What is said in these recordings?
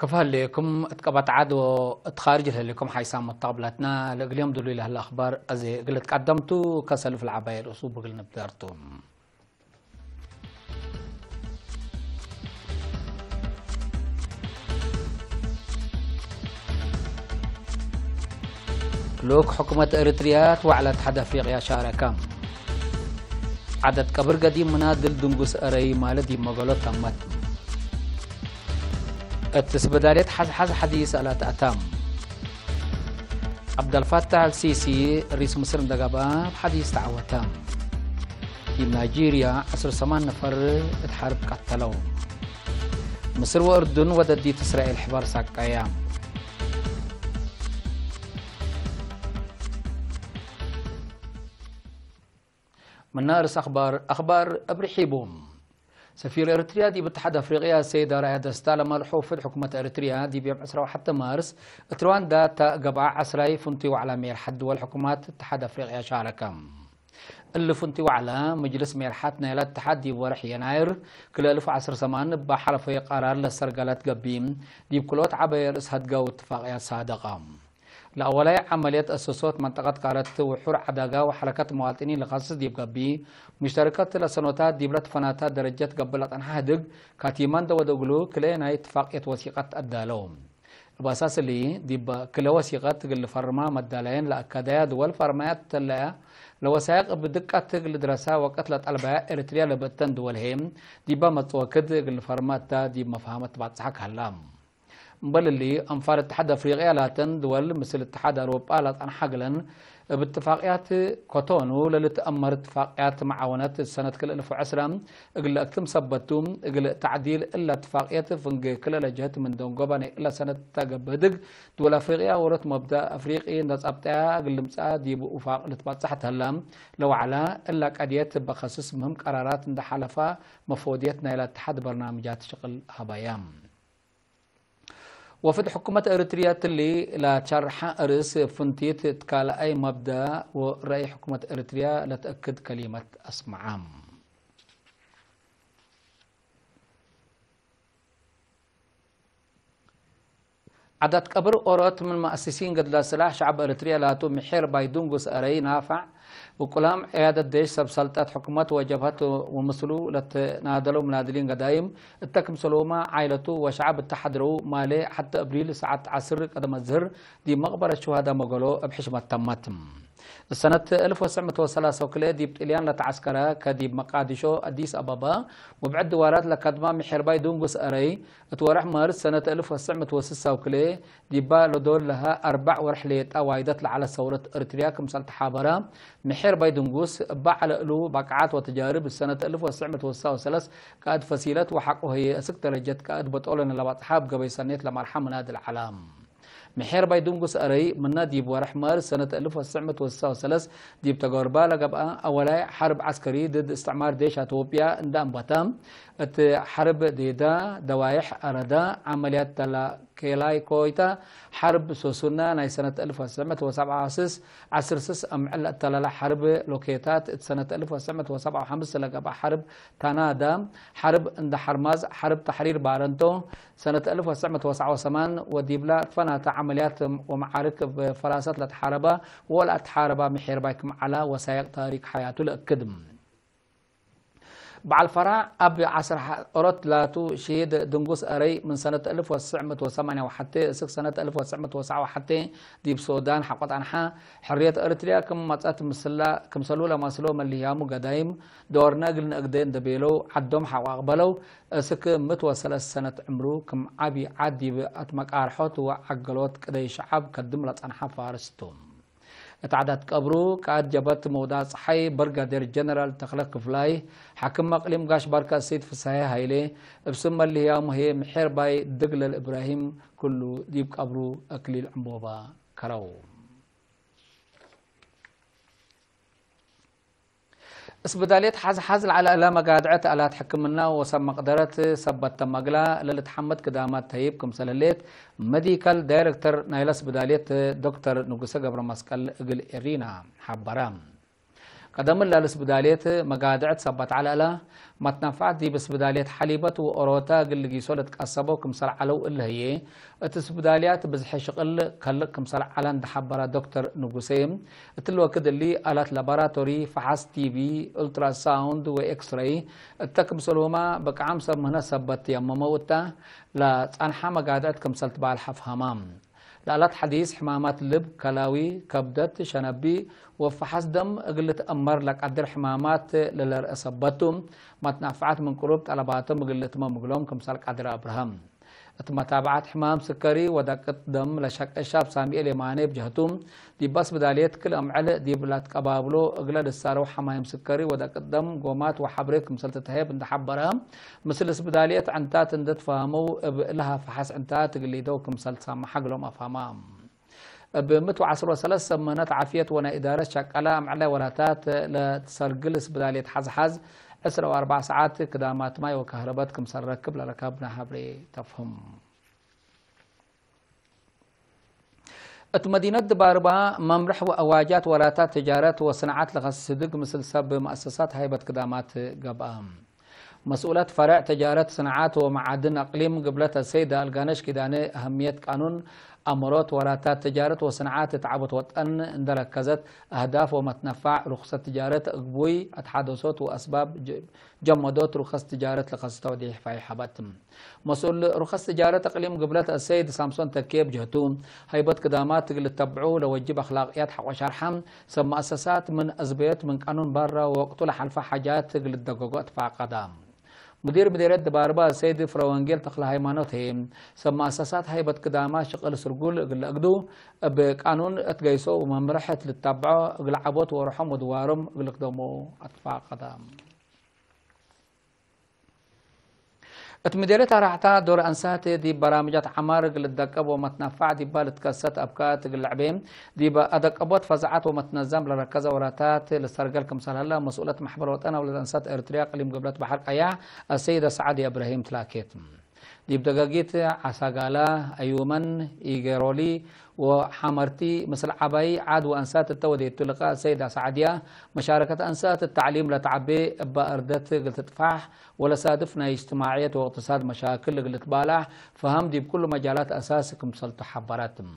كفاها لكم اتقبت عادو اتخارج لكم حيسام الطابلتنا اليوم دلوا له الاخبار ازي قلت قدمتوا كسل في العباية الاصوب قلنا بدارتم لوك حكومة اريتريا وعلى اتحاد افريقيا شاركام عدد كبر قديم منادل دنقس اري مالدي مغلط تمت التسبداليت حز حديث على تأتام عبد الفتاح السيسي رئيس مصر دقابا حديث تعوتام في نيجيريا 10 نفر اتحارب قتلوا مصر وأردن ودديت إسرائيل حبار ساق أيام من نارس أخبار أبرحيبوم سفير إريتريا دي باتحاد أفريقيا سيدة رائدة ستالما الحوفد حكومة إريتريا دي بيوم 10 حتى مارس تروان دا قبع عسراي فنتي وعلى مير حد والحكومات اتحاد أفريقيا شاركم اللي فنتي وعلى مجلس مير حاتنا إلى الاتحاد دي ورح يناير كل 1010 بحرفي قرار للسرقالات قبيم دي بكلوت عباير اسهد قو اتفاقيات صادقة لأولاي عمليات أسسوات منطقة قارت وحور عداقة وحركات مواطنين لخاصة ديب قبي مشتركات لسنوتات ديبلت فناتات درجات قبلت أنها هدق كاتيمان دو دقلو كلينا اتفاقية وثيقة الدالوم بأساس اللي ديب كل وثيقة اللي فرما مدالين لأكادية دول فرمات تلا لوثائق بدقة تقل دراسة وقتلت الباء إريتريا لبتن دولهم ديبا متوكد اللي فرمات ديب مفهمت بعد صحك هلام بل اللي أنفار الاتحاد الأفريقي لاتن دول مثل الاتحاد الأوروبي لاتن حقلا باتفاقيات كوتونو للتأمر اتفاقيات معاونات السنة كل 2010 اقل اكتم سبتوم اقل تعديل إلا اتفاقيات فنج كل لجهة من دون قباني إلا سنة تقبدق دول أفريقيا ورت مبدأ أفريقي ناس أبتاع اقل مساعد يبقوا فاق لتبات هلام لو على إلا كأديات بخصوص مهم قرارات عند حلفة مفوديتنا إلى اتحاد برنامجات شغل هبايام وفد حكومة إريتريا اللي لا شرح أرس فنتيت تكالا أي مبدأ ورأي حكومة إريتريا لا تأكد كلمة أسمعام عدد كبر أورات من مؤسسين قد لا سلاح شعب إريتريا لا محير بايدونغوس أري نافع وكلام عيادة ديش سلطات حكومات وجبهات ومسلو لتنادلوا منادلين قدايم التكم سلوما عائلته وشعب التحضروا مالي حتى أبريل ساعة 10 قدم الزهر دي مقبرة الشهداء مقالو بحشمة تمتم السنة 1903 وكله دي بتليان لتعسكرها كديب مقادشو أديس أبابا وبعد وارات لكدما محرباي دونغوس أري اتورح مارس سنة 1906 وكله دي با لدول لها 4 ورحليات أوايدت على ثورة إريتريا كمثال تحابرة محرباي دونغوس با على قلو بقعات وتجارب السنة 1903 كاد فسيلات وحقه هي سكت رجت كاد بطولنا لبطحاب قبي سنيت لمرحم نادي العلام محير بايدونغوس أري من ديب ورح مارس سنة 1903 ديب تجاربا لقبا أولا حرب عسكري ضد استعمار ديش أثيوبيا اندام باتام حرب ديدا دوايح أردا عمليات تلا كيلاي كويتا حرب سوسونا ناي سنة 1907 عسرسس أمعل تلا حرب لوكيتات سنة 1957 لقبا حرب تانادا حرب اند حرماز حرب تحرير بارنتو سنة 1979 وديبلا فنات عمليات ومعارك بفراسات لتحاربها ولا تحاربها محير بايكم على وثائق تاريخ حياته لأكدم بعد الفراع أب عصر أردت لاتو شهيد دنقوس أري من سنة 1908 وحتى سنة 1909 وحتى ديب سودان حقت عنها حرية إريتريا كم متأت مسلا كم سلولة مسلوم اللي هي مقدايم دورنا قلنا أقدين دبيلو عدهم حواقبلو سك متوصل سنة عمرو كم عبي عادي بأتمك أرحوت وعقلوت كدي شعب كدملت عنها فارستون اتعدت قبرو كاد جبت موضع صحي برغادير جنرال تخلق فلاي حكم اقليم قاش بركة سيد فسايا هايلي بسم اللي هي محير باي دقل الابراهيم كله ديب قبرو اكليل عمبوبا كرو اسبداليت حاز على لا مقادعت على تحكمنا وسم مقدرت سبت مقلا للتحمد قدامات تهيب كمسلليت ميديكال دايركتور نايل اسبداليت دكتور نقص قبر مسكال اقل ارينا حبرام قدم اللالس بداليت مقادعت صبت على لا ما تنفعت دي بس بداليت حليبت وأروتا قل جيسولت كأسبو كمسر علو اللي هي اتس بداليات بزحش قل كلك كمسر على عند حبرة دكتور نقوسيم اتلو كده اللي آلات لابراتوري فحص تي في الترا ساوند واكس راي التكم سلوما بقعام سب مهنا سبت يا مموتا لا تنحى مقادعت كمسلت بالحف همام لالات حديث حمامات اللب كلاوي كبدت شنبي وفحص دم قلت أمر لك عدر حمامات للرأسبتهم ما تنفعت من قلوب طلباتهم قلت ما مقلوم كمسالك عدر أبراهام متابعات حمام سكري ودقت دم لشك الشاب سامي اليماني بجهتهم دي بس بداليت كل أمعل دي بلاد قبابلو اقلد السارو حمام سكري ودقت دم قومات وحبريت كمسلت تهيب انت حبرها مثل بداليت عنتات اندت فهمو لها فحص عنتات قليدو كمسلت سامح حقلهم أفهمام بمتو عصر وثلاث سمنات عافية وانا إدارة شكالا معلا ولاتات لتسرقلس بداليت حز 4 ساعات كدامات ماي وكهرباتكم سركب لركابنا حبري تفهم مدينة باربا ممرح وأواجات ولاتات تجارات وصناعات لغس صدق مثل سب مؤسسات هيبة كدامات قبام مسؤولة فرع تجارة صناعات ومعادن أقليم قبلة السيدة القانش كداني أهمية قانون أمرات وراتات تجارة وصناعات تعبت وطن اندركزت أهداف ومتنفع رخصة تجارة أقبوي أتحدثات وأسباب جمدات رخص تجارة لخص توديح في حباتم مسؤول رخص تجارة أقليم قبلة السيد سامسون تركيب جهتوم هيبت قدامات اللي تبعوه لوجب أخلاقيات حق وشرحم سب مؤسسات من أزبيت من قانون برا وقتل حلفة حاجات اللي الدقوقات فقدام مديرية باربا السيد فروانجيل تخلى هيمانوت هيم سب مؤسسات هيبت قدامات شغل سرقول قل أقدو بقانون اتقيسو وممرحة للتبعو قل عبوت ورحم ودوارم قل قدومو أطفاء قدام اتمديرية راحتا دور أنسات دي برامجات عمار قل الدقب ومتنفع دي بالتكسات أبكات قل العبيم دي بأدقبوت فزعات ومتنظم لركزة وراتات لسرقل كمسال هلا مسؤولة محبر وطن أولاد أنسات إرتريا قليم قبلت بحر قيا السيدة سعادة إبراهيم تلاكيت دي بدقاقيت عساقالا أيومن إيجيرولي وحمرتي مثل عباي عاد وأنسات التودي تلقى السيدة سعادية مشاركة أنسات التعليم لتعبي بأردت قلت تفاح ولا صادفنا اجتماعية واقتصاد مشاكل قلت بالع فهم دي بكل مجالات أساسكم سلط حبراتم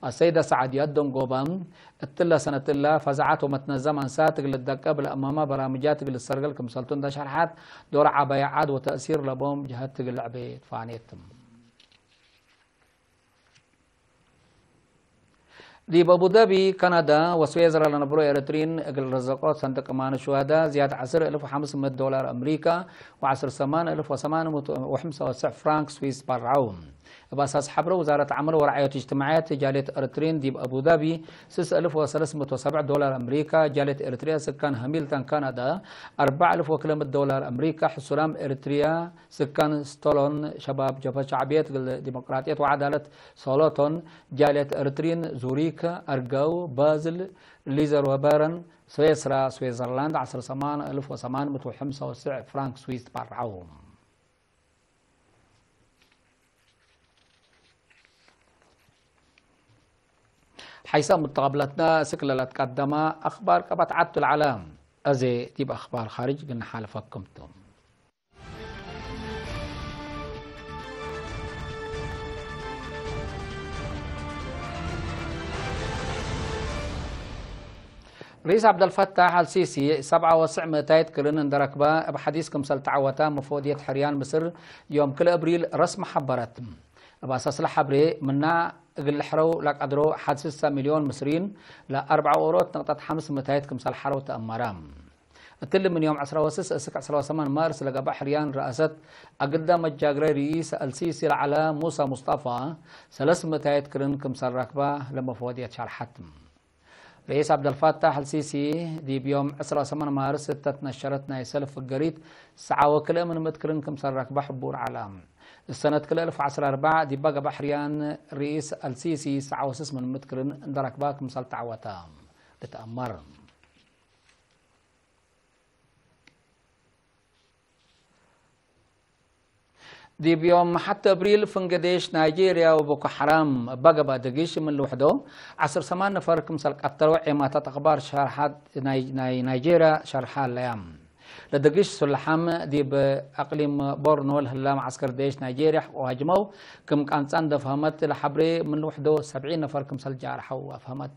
السيدة سعادية دون قوبان التلا سنة الله فزعات ومتنظم أنسات قلت دقا بالأمامة برامجات قلت سرقل كم سلطون دا شرحات دور عباي عاد وتأثير لبوم جهات قل عبيت فانيتم دي بابو ظبي كندا وسويسرا لنبرو إرترين أقل رزقات صندوق أمان الشهداء زيادة 10,500 دولار أمريكا و10 سمان 1,805 فرانك سويس برعون بأساس حبر وزارة عمل ورعاية اجتماعات جالية إرترين دي بأبو ظبي 6,307 دولار أمريكا جالية إرتريا سكان هاميلتون كندا 4,000 دولار أمريكا حسلام إرتريا سكان ستولون شباب جبهة شعبية الديمقراطية وعدالة سولوتون جالية إرترين زوريكا أرجاو بازل ليزر وبارن سويسرا سويسرلاند 10 سمان 1,805 فرانك سويس برعون حيث متقابلتنا سكلة تقدم أخبار كبت عدت العالم أزي تيب أخبار خارج قلنا حالفكمتم رئيس عبد الفتاح السيسي 7 كرن اندركبا بحديثكم سلتعوتا مفودية حريان مصر يوم كل أبريل رسم حبرت بأساس الحبري منا قل حرو لك أدرو 6 مليون مصريين لا 4 أورات نقطة 5 كمسال حرو تأمرام التل من يوم 10 مارس لقى بحريان رئاسة أقدم الجاقري رئيس السيسي على موسى مصطفى 3 كرن كمسال ركبة لمفودية شرحتم رئيس عبد الفتاح السيسي دي بيوم 10 مارس نشرتنا يسلف الجريد ساعة وكلا من متكرن كمسال ركبة حبور علام السنة كلا 1004 دي بقى بحريان رئيس السيسي ساعة وسس من متكرن اندرك باك مسال تعوتام لتأمر دي بيوم حتى ابريل فنقديش نيجيريا وبوكو حرام بقى دقيش من لوحده 10 8 نفر كمسل قتلوا ما تتخبار شرحات نيجيريا شرحها الايام لدقيش سلحام دي بأقليم بورنو الهلام عسكر ديش نيجيريا وهجموا كم كانت عند فهمت لحبري من لوحده 70 نفر كمسل جارحوا فهمت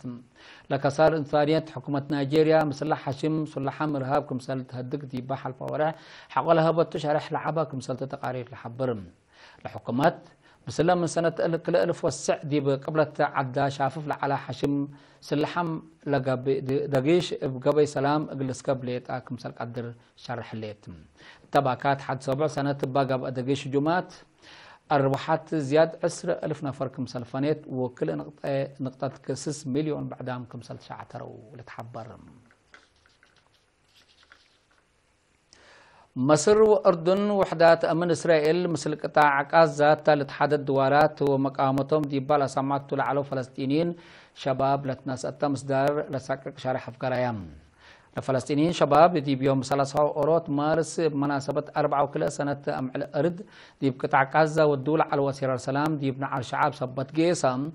لكسار انثانية حكومة نيجيريا مسلح حشم سلحام إرهاب كمسل تهدق دي بحل فورع حقولها بتشرح لعبا كمسل تقارير لحبرم لحكومات مسلا من سنة كل ألف والسع دي قبل عدا شافف على حشم سلحم لقى دقيش بقبي سلام اجلس قبليت كمسل قدر شرح ليت تباكات حد 7 سنة بقى دقيش جمات أربحات زياد 10,000 نفر كمسل فانيت وكل نقطة كسس مليون بعدام كمسل شعتر ولتحبر مصر وأردن وحدات أمن إسرائيل مثل قطاع غزة ثالث حد الدوارات ومقامتهم دي بالا سمعت لعلو فلسطينيين شباب لتناس مصدر لساكك شارح أفكاريام الفلسطينيين شباب دي بيوم 3 أوروت مارس بمناسبة 4 وكل سنة أمع الأرض دي بقطاع غزة والدول على وسير السلام دي بنع الشعب صبت قيسام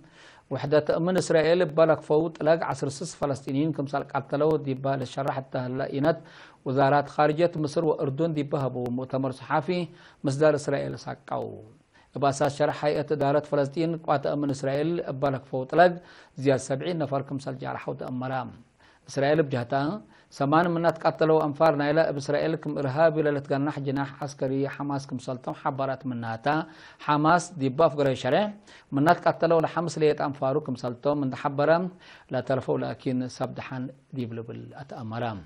وحدة أمن إسرائيل ببالك فوت لق 10 فلسطينيين كمسال قتلوا دي بال الشرح التهلئينات وزارات خارجية مصر وأردن دي بهبوا مؤتمر صحفي مصدر إسرائيل ساقوا بأساس شرح هيئة إدارة فلسطين قوات أمن إسرائيل ببالك فوت لق زياد 70 نفر كمسال جارحوا تأمرام إسرائيل بجهتها 8 منات قتلوا أنفار نايلة بإسرائيل كم إرهابي لتجنح جناح عسكري حماس كم سلطم حبرت مناتا حماس دي باف قري شرع منات قتلوا لحمس ليت أنفارو كم سلطم من حبرم لا تلفوا لكن سبدحان دي بلبل أتأمرام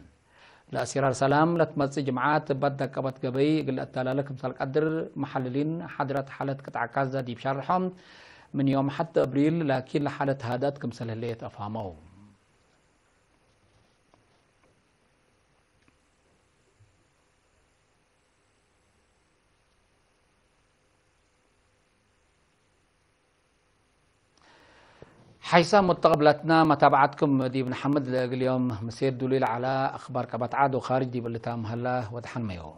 لأسيرار سلام لتمسي جماعات بدك قبط قبي قل أتلالك مثال قدر محللين حضرت حالة قطع غزة دي بشرحهم من يوم حتى أبريل لكن لحالة هادات كم سلهليت أفهموا حيث متقبلتنا متابعتكم دي بن حمد اليوم مسير دليل على أخبار كبات عاد وخارج دي باللي تام هلا ودحن ميو